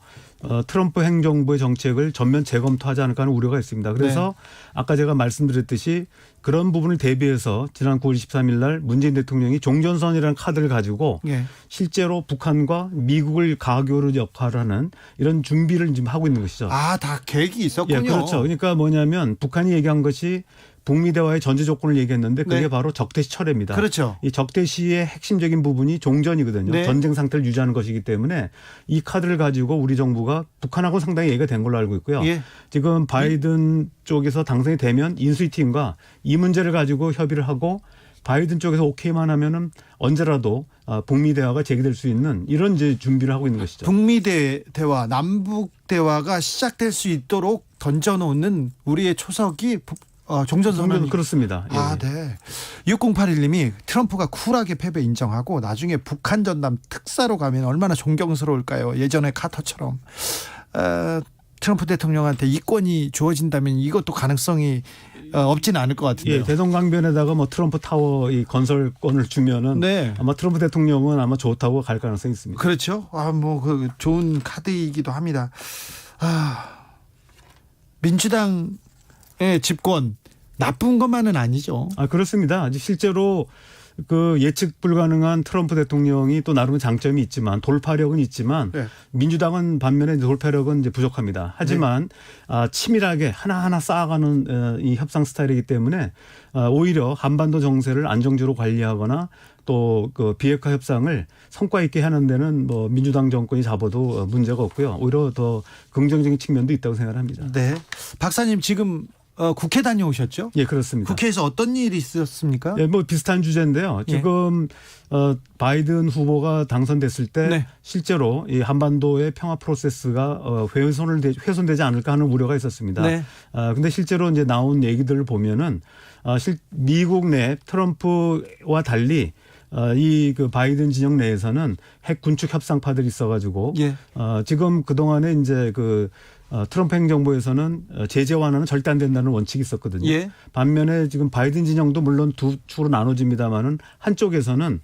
트럼프 행정부의 정책을 전면 재검토하지 않을까 하는 우려가 있습니다. 그래서 아까 제가 말씀드렸듯이 그런 부분을 대비해서 지난 9월 23일 날 문재인 대통령이 종전선이라는 카드를 가지고 예. 실제로 북한과 미국을 가교로 역할을 하는 이런 준비를 지금 하고 있는 것이죠. 다 계획이 있었군요. 예, 그렇죠. 그러니까 뭐냐면 북한이 얘기한 것이 북미 대화의 전제 조건을 얘기했는데 그게 네. 바로 적대시 철회입니다. 그렇죠. 이 적대시의 핵심적인 부분이 종전이거든요. 네. 전쟁 상태를 유지하는 것이기 때문에 이 카드를 가지고 우리 정부가 북한하고 상당히 얘기가 된 걸로 알고 있고요. 예. 지금 바이든 쪽에서 당선이 되면 인수위팀과 이 문제를 가지고 협의를 하고 바이든 쪽에서 오케이만 하면은 언제라도 북미 대화가 재개될 수 있는 이런 이제 준비를 하고 있는 것이죠. 북미 대화, 남북 대화가 시작될 수 있도록 던져놓는 우리의 초석이 종전선언이. 그렇습니다. 예. 아, 네. 6081님이 트럼프가 쿨하게 패배 인정하고 나중에 북한 전담 특사로 가면 얼마나 존경스러울까요? 예전에 카터처럼. 트럼프 대통령한테 이권이 주어진다면 이것도 가능성이 없지는 않을 것 같은데요. 예, 대동강변에다가 뭐 트럼프 타워 이 건설권을 주면은 네. 아마 트럼프 대통령은 아마 좋다고 갈 가능성이 있습니다. 그렇죠. 그 좋은 카드이기도 합니다. 민주당의 집권 나쁜 것만은 아니죠. 그렇습니다. 아직 실제로 그 예측 불가능한 트럼프 대통령이 또 나름의 장점이 있지만 돌파력은 있지만 네. 민주당은 반면에 돌파력은 이제 부족합니다. 하지만 치밀하게 하나하나 쌓아가는 이 협상 스타일이기 때문에 오히려 한반도 정세를 안정적으로 관리하거나 또 그 비핵화 협상을 성과 있게 하는 데는 뭐 민주당 정권이 잡아도 문제가 없고요. 오히려 더 긍정적인 측면도 있다고 생각합니다. 네. 박사님 지금 국회 다녀오셨죠? 예, 그렇습니다. 국회에서 어떤 일이 있었습니까? 예, 뭐 비슷한 주제인데요. 예. 지금 바이든 후보가 당선됐을 때 네. 실제로 이 한반도의 평화 프로세스가 훼손되지 않을까 하는 우려가 있었습니다. 네. 근데 실제로 이제 나온 얘기들을 보면은 미국 내 트럼프와 달리 이 그 바이든 진영 내에서는 핵 군축 협상파들이 있어가지고 예. 지금 그 동안에 이제 트럼프 행정부에서는 제재 완화는 절대 안 된다는 원칙이 있었거든요. 예. 반면에 지금 바이든 진영도 물론 두 축으로 나눠집니다만은 한쪽에서는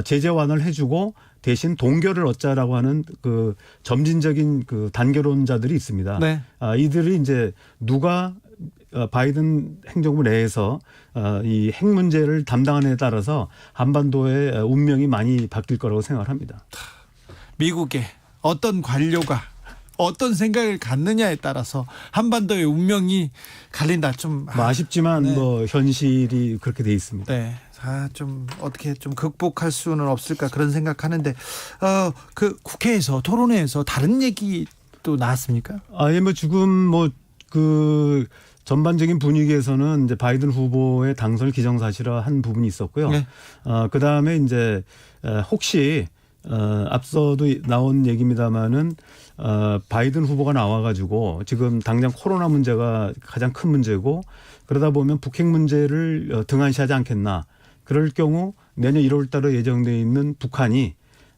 제재 완화를 해주고 대신 동결을 얻자라고 하는 그 점진적인 그 단결론자들이 있습니다. 네. 이들이 이제 누가 바이든 행정부 내에서 이 핵 문제를 담당하느냐에 따라서 한반도의 운명이 많이 바뀔 거라고 생각합니다. 미국의 어떤 관료가 어떤 생각을 갖느냐에 따라서 한반도의 운명이 갈린다. 좀 뭐 아쉽지만 네. 뭐 현실이 그렇게 돼 있습니다. 네. 좀 어떻게 좀 극복할 수는 없을까 그런 생각하는데 그 국회에서 토론회에서 다른 얘기도 나왔습니까? 예, 뭐 지금 뭐 그 전반적인 분위기에서는 이제 바이든 후보의 당선을 기정사실화한 부분이 있었고요. 네. 그 다음에 이제 혹시 앞서도 나온 얘기입니다만은 바이든 후보가 나와가지고 지금 당장 코로나 문제가 가장 큰 문제고 그러다 보면 북핵 문제를 등한시하지 않겠나. 그럴 경우 내년 1월 달에 예정돼 있는 북한이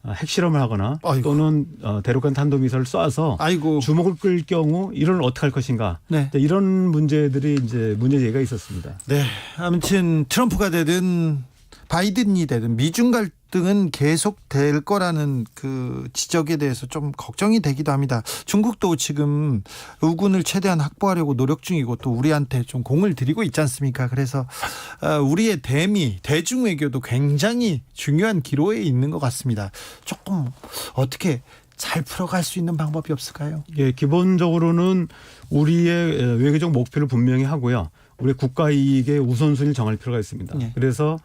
핵실험을 하거나 아이고. 또는 대륙간 탄도미사를 쏴서 아이고. 주목을 끌 경우 이를 어떻게 할 것인가. 네. 이런 문제들이 이제 문제 제기가 있었습니다. 네. 아무튼 트럼프가 되든 바이든이 되든 미중 갈등은 계속될 거라는 그 지적에 대해서 좀 걱정이 되기도 합니다. 중국도 지금 우군을 최대한 확보하려고 노력 중이고 또 우리한테 좀 공을 들이고 있지 않습니까? 그래서 우리의 대중 외교도 굉장히 중요한 기로에 있는 것 같습니다. 조금 어떻게 잘 풀어갈 수 있는 방법이 없을까요? 예, 기본적으로는 우리의 외교적 목표를 분명히 하고요. 우리 국가 이익의 우선순위를 정할 필요가 있습니다. 네. 그래서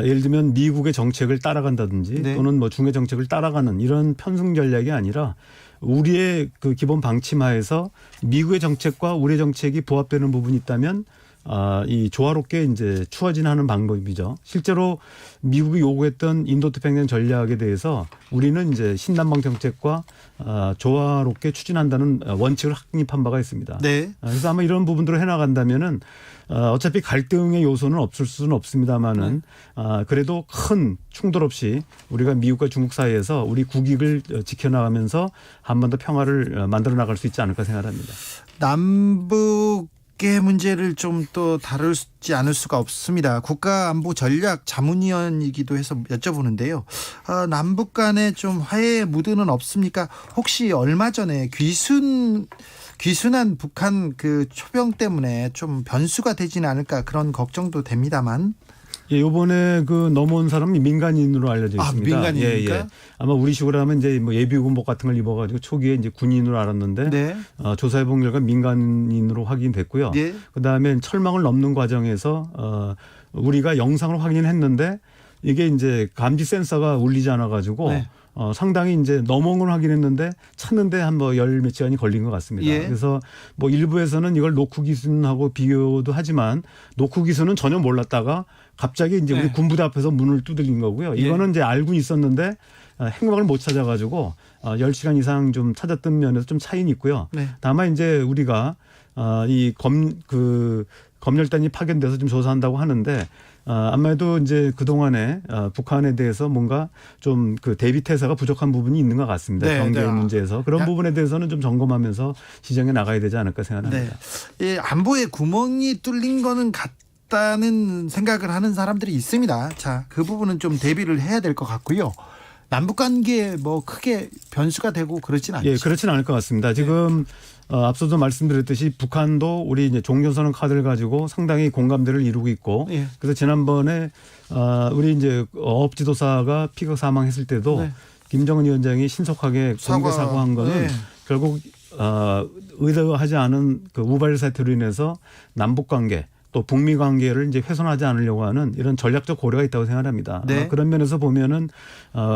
예를 들면 미국의 정책을 따라간다든지 네. 또는 뭐 중의 정책을 따라가는 이런 편승 전략이 아니라 우리의 그 기본 방침하에서 미국의 정책과 우리의 정책이 부합되는 부분이 있다면 이 조화롭게 이제 추진하는 방법이죠. 실제로 미국이 요구했던 인도태평양 전략에 대해서 우리는 이제 신남방 정책과 조화롭게 추진한다는 원칙을 확립한 바가 있습니다. 네. 그래서 아마 이런 부분들을 해나간다면은 어차피 갈등의 요소는 없을 수는 없습니다만은 그래도 큰 충돌 없이 우리가 미국과 중국 사이에서 우리 국익을 지켜나가면서 한반도 평화를 만들어 나갈 수 있지 않을까 생각합니다. 남북의 문제를 좀 또 다루지 않을 수가 없습니다. 국가안보전략 자문위원이기도 해서 여쭤보는데요. 남북 간에 좀 화해의 무드는 없습니까? 혹시 얼마 전에 귀순한 북한 그 초병 때문에 좀 변수가 되지는 않을까 그런 걱정도 됩니다만. 예, 요번에 그 넘어온 사람이 민간인으로 알려져 있습니다. 민간인입니까? 예. 아마 우리 식으로 하면 이제 뭐 예비군복 같은 걸 입어가지고 초기에 이제 군인으로 알았는데 네. 조사해본 결과 민간인으로 확인됐고요. 예. 그다음에 철망을 넘는 과정에서 우리가 영상을 확인했는데 이게 이제 감지 센서가 울리지 않아가지고 네. 상당히 이제 넘어온 걸 확인했는데 찾는데 한 뭐 열 몇 시간이 걸린 것 같습니다. 예. 그래서 뭐 일부에서는 이걸 노크 기순하고 비교도 하지만 노크 기순은 전혀 몰랐다가 갑자기 이제 우리 네. 군부대 앞에서 문을 두들긴 거고요. 예. 이거는 이제 알고 있었는데 행방을 못 찾아가지고 10시간 이상 좀 찾았던 면에서 좀 차이는 있고요. 네. 다만 이제 우리가 이 검열단이 파견돼서 좀 조사한다고 하는데 아무래도 이제 그동안에 북한에 대해서 뭔가 좀 그 대비 태세가 부족한 부분이 있는 것 같습니다. 네, 경제 네. 문제에서 그런 부분에 대해서는 좀 점검하면서 시정해 나가야 되지 않을까 생각합니다. 네. 예, 안보에 구멍이 뚫린 거는 같다는 생각을 하는 사람들이 있습니다. 자, 그 부분은 좀 대비를 해야 될 것 같고요. 남북 관계에 뭐 크게 변수가 되고 그러진 않죠. 예, 그렇지는 않을 것 같습니다. 지금 앞서도 말씀드렸듯이 북한도 우리 이제 종전선언 카드를 가지고 상당히 공감대를 이루고 있고 예. 그래서 지난번에 우리 이제 어업 지도사가 피격 사망했을 때도 네. 김정은 위원장이 신속하게 공개 사과한 거는 예. 결국 의도하지 않은 그 우발 사태로 인해서 남북 관계 또 북미 관계를 이제 훼손하지 않으려고 하는 이런 전략적 고려가 있다고 생각합니다. 네. 그런 면에서 보면은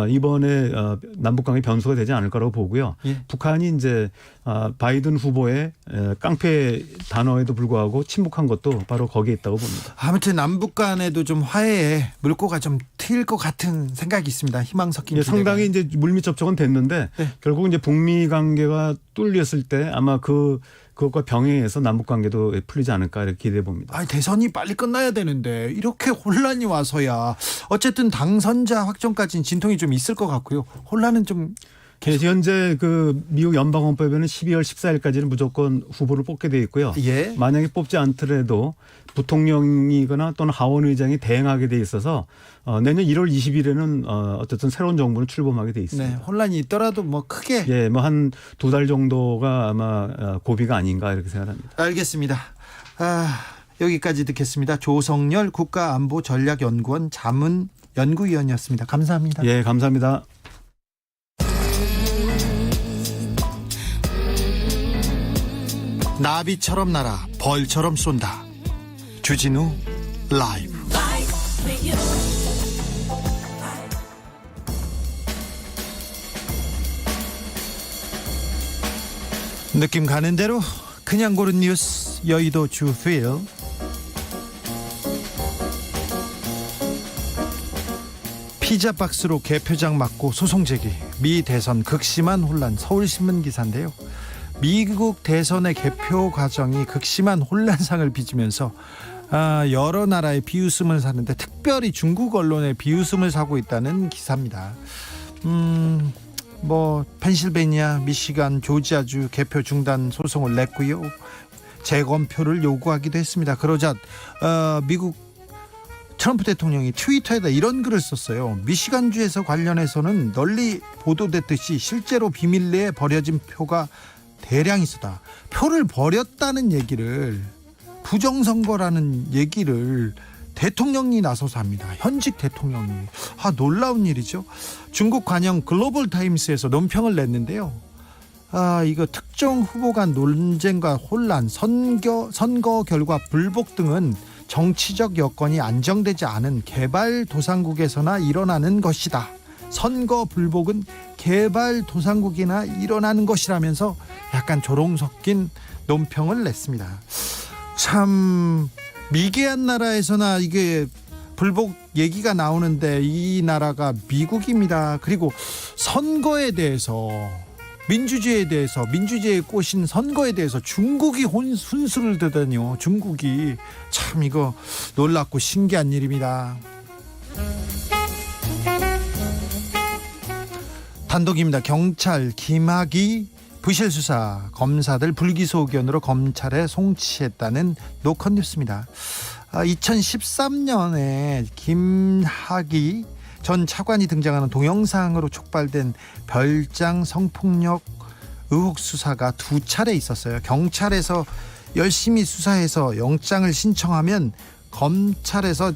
이번에 남북 관계 변수가 되지 않을 거라고 보고요. 예. 북한이 이제 바이든 후보의 깡패 단어에도 불구하고 침묵한 것도 바로 거기에 있다고 봅니다. 아무튼 남북 간에도 좀 화해에 물꼬가 좀 트일 것 같은 생각이 있습니다. 희망 섞인 예, 기대가. 상당히 이제 물밑 접촉은 됐는데 네. 결국 이제 북미 관계가 뚫렸을 때 아마 그것과 병행해서 남북 관계도 풀리지 않을까 이렇게 기대해 봅니다. 아니, 대선이 빨리 끝나야 되는데 이렇게 혼란이 와서야 어쨌든 당선자 확정까지는 진통이 좀 있을 것 같고요. 혼란은 좀 예, 현재 그 미국 연방헌법에는 12월 14일까지는 무조건 후보를 뽑게 돼 있고요. 예. 만약에 뽑지 않더라도 부통령이거나 또는 하원의장이 대행하게 돼 있어서 내년 1월 20일에는 어쨌든 새로운 정부는 출범하게 돼 있습니다. 네, 혼란이 있더라도 뭐 크게 예, 뭐 한 2달 정도가 아마 고비가 아닌가 이렇게 생각합니다. 알겠습니다. 여기까지 듣겠습니다. 조성열 국가안보전략연구원 자문 연구위원이었습니다. 감사합니다. 예, 감사합니다. 나비처럼 날아 벌처럼 쏜다. 주진우 라이브. 느낌 가는 대로 그냥 고른 뉴스 여의도 주필. 피자 박스로 개표장 맞고 소송 제기. 미 대선 극심한 혼란. 서울신문 기사인데요. 미국 대선의 개표 과정이 극심한 혼란상을 빚으면서 여러 나라의 비웃음을 사는데 특별히 중국 언론의 비웃음을 사고 있다는 기사입니다. 뭐 펜실베니아, 미시간, 조지아주 개표 중단 소송을 냈고요. 재검표를 요구하기도 했습니다. 그러자 미국 트럼프 대통령이 트위터에다 이런 글을 썼어요. 미시간주에서 관련해서는 널리 보도됐듯이 실제로 비밀리에 버려진 표가 대량 있었다. 표를 버렸다는 얘기를, 부정선거라는 얘기를 대통령이 나서서 합니다. 현직 대통령이. 놀라운 일이죠. 중국 관영 글로벌 타임스에서 논평을 냈는데요. 이거 특정 후보 간 논쟁과 혼란, 선거 결과 불복 등은 정치적 여건이 안정되지 않은 개발도상국에서나 일어나는 것이다. 선거 불복은 개발도상국이나 일어나는 것이라면서 약간 조롱 섞인 논평을 냈습니다. 참 미개한 나라에서나 이게 불복 얘기가 나오는데 이 나라가 미국입니다. 그리고 선거에 대해서, 민주주의에 대해서, 민주주의에 꼬신 선거에 대해서 중국이 훈수를 두다니요. 중국이 참 이거 놀랍고 신기한 일입니다. 단독입니다. 경찰 김학의 부실 수사, 검사들 불기소 의견으로 검찰에 송치했다는 노컷 뉴스입니다. 2013년에 김학의 전 차관이 등장하는 동영상으로 촉발된 별장 성폭력 의혹 수사가 2차례 있었어요. 경찰에서 열심히 수사해서 영장을 신청하면 검찰에서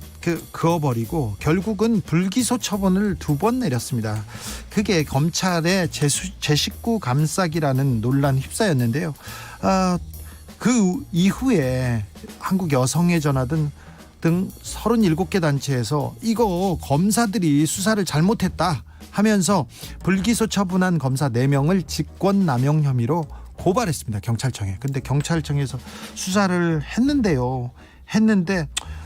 그어버리고 결국은 불기소 처분을 2번 내렸습니다. 그게 검찰의 제19 감싸기라는 논란 휩싸였는데요. 그 이후에 한국 여성의 전화 등 37개 단체에서 이거 검사들이 수사를 잘못했다 하면서 불기소 처분한 검사 4명을 직권남용 혐의로 고발했습니다. 경찰청에. 근데 경찰청에서 수사를 했는데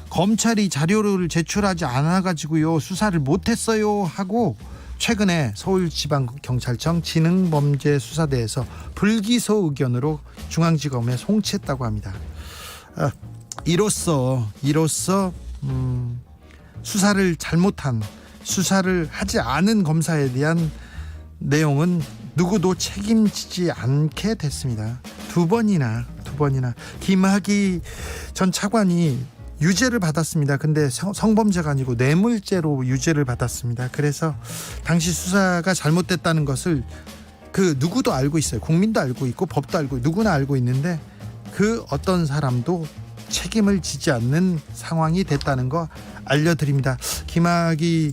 검찰이 자료를 제출하지 않아가지고요 수사를 못했어요 하고 최근에 서울지방경찰청 지능범죄수사대에서 불기소 의견으로 중앙지검에 송치했다고 합니다. 이로써 수사를 하지 않은 검사에 대한 내용은 누구도 책임지지 않게 됐습니다. 2번이나 김학의 전 차관이 유죄를 받았습니다. 근데 성범죄가 아니고 뇌물죄로 유죄를 받았습니다. 그래서 당시 수사가 잘못됐다는 것을 누구도 알고 있어요. 국민도 알고 있고 법도 알고 누구나 알고 있는데 그 어떤 사람도 책임을 지지 않는 상황이 됐다는 거 알려드립니다. 김학의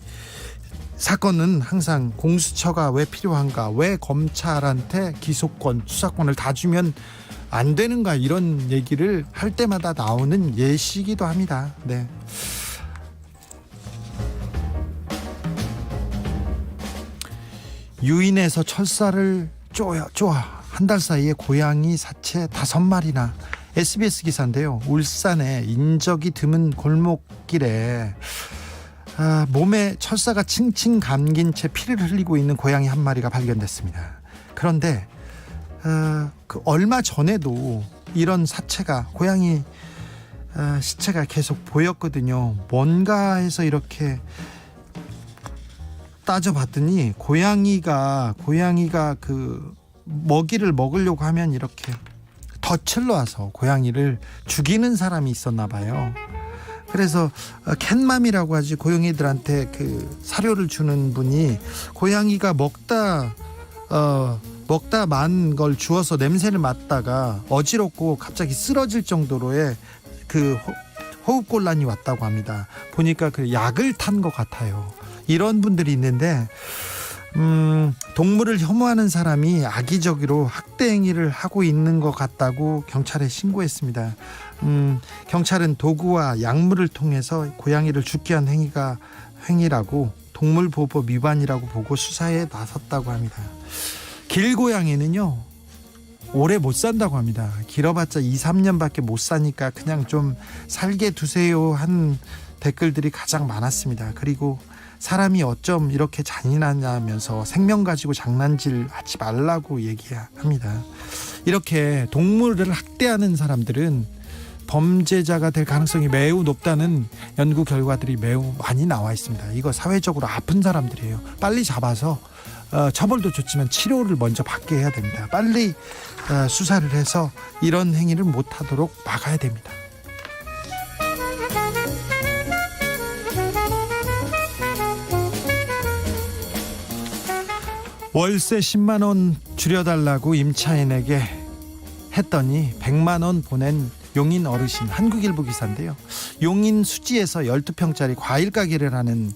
사건은 항상 공수처가 왜 필요한가, 왜 검찰한테 기소권, 수사권을 다 주면 안 되는가, 이런 얘기를 할 때마다 나오는 예시이기도 합니다. 네. 유인해서 철사를 쪼아 한 달 사이에 고양이 사체 5마리나. SBS 기사인데요. 울산의 인적이 드문 골목길에 몸에 철사가 칭칭 감긴 채 피를 흘리고 있는 고양이 한 마리가 발견됐습니다. 그런데 얼마 전에도 이런 사체가, 고양이 시체가 계속 보였거든요. 뭔가 해서 이렇게 따져봤더니 고양이가 그 먹이를 먹으려고 하면 이렇게 덫을 놔서 고양이를 죽이는 사람이 있었나 봐요. 그래서 캣맘이라고 하지, 고양이들한테 그 사료를 주는 분이 고양이가 먹다 만 걸 주워서 냄새를 맡다가 어지럽고 갑자기 쓰러질 정도로의 그 호흡곤란이 왔다고 합니다. 보니까 그 약을 탄 것 같아요. 이런 분들이 있는데 동물을 혐오하는 사람이 악의적으로 학대 행위를 하고 있는 것 같다고 경찰에 신고했습니다. 경찰은 도구와 약물을 통해서 고양이를 죽게 한 행위라고, 동물보호법 위반이라고 보고 수사에 나섰다고 합니다. 길고양이는요 오래 못 산다고 합니다. 길어봤자 2-3년밖에 못 사니까 그냥 좀 살게 두세요 한 댓글들이 가장 많았습니다. 그리고 사람이 어쩜 이렇게 잔인하냐면서 생명 가지고 장난질 하지 말라고 얘기합니다. 이렇게 동물을 학대하는 사람들은 범죄자가 될 가능성이 매우 높다는 연구 결과들이 매우 많이 나와 있습니다. 이거 사회적으로 아픈 사람들이에요. 빨리 잡아서 처벌도 좋지만 치료를 먼저 받게 해야 됩니다. 빨리 수사를 해서 이런 행위를 못하도록 막아야 됩니다. 월세 10만 원 줄여달라고 임차인에게 했더니 100만 원 보낸 용인 어르신. 한국일보 기사인데요. 용인 수지에서 12평짜리 과일 가게를 하는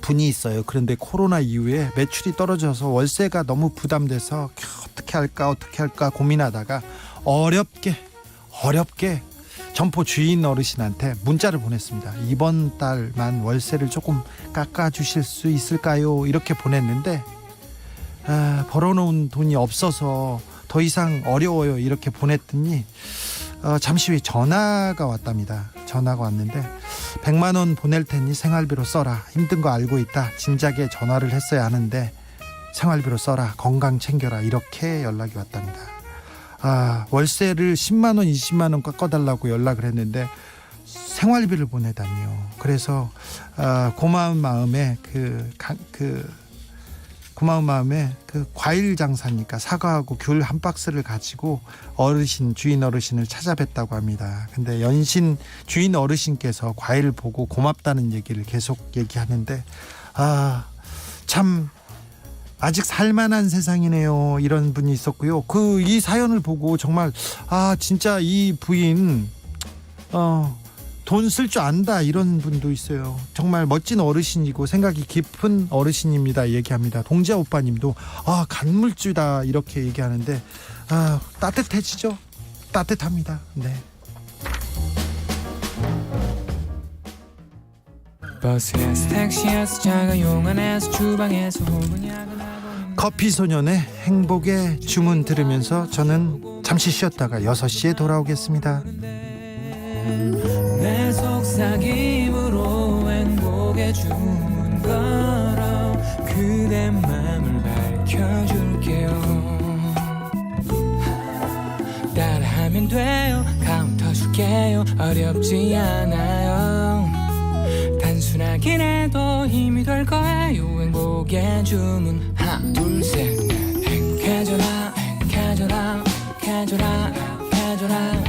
분이 있어요. 그런데 코로나 이후에 매출이 떨어져서 월세가 너무 부담돼서 어떻게 할까 고민하다가 어렵게 점포 주인 어르신한테 문자를 보냈습니다. 이번 달만 월세를 조금 깎아주실 수 있을까요? 이렇게 보냈는데 벌어놓은 돈이 없어서 더 이상 어려워요 이렇게 보냈더니 잠시 후에 전화가 왔답니다. 전화가 왔는데 100만 원 보낼 테니 생활비로 써라. 힘든 거 알고 있다. 진작에 전화를 했어야 하는데 생활비로 써라. 건강 챙겨라. 이렇게 연락이 왔답니다. 월세를 10만 원 20만 원 깎아달라고 연락을 했는데 생활비를 보내다니요. 그래서 고마운 마음에 그 과일 장사니까 사과하고 귤 한 박스를 가지고 주인 어르신을 찾아뵀다고 합니다. 근데 연신 주인 어르신께서 과일을 보고 고맙다는 얘기를 계속 얘기하는데 참 아직 살만한 세상이네요. 이런 분이 있었고요. 이 사연을 보고 정말 진짜 이 부인 돈 쓸 줄 안다 이런 분도 있어요. 정말 멋진 어르신이고 생각이 깊은 어르신입니다. 얘기합니다. 동자 오빠님도 간물주다 이렇게 얘기하는데 따뜻해지죠. 따뜻합니다. 네. 버스에서 택시에서 자가용 안에서 주방에서 혹은 야근하고 커피 소년의 행복의 주문 들으면서 저는 잠시 쉬었다가 6시에 돌아오겠습니다. 내 속삭임으로 행복의 주문 걸어 그대 맘을 밝혀줄게요. 따라하면 돼요. 카운터 줄게요. 어렵지 않아요. 단순하긴 해도 힘이 될 거예요. 행복의 주문 하나 둘 셋 넷 행해져라 행해져라 행해져라 행해져라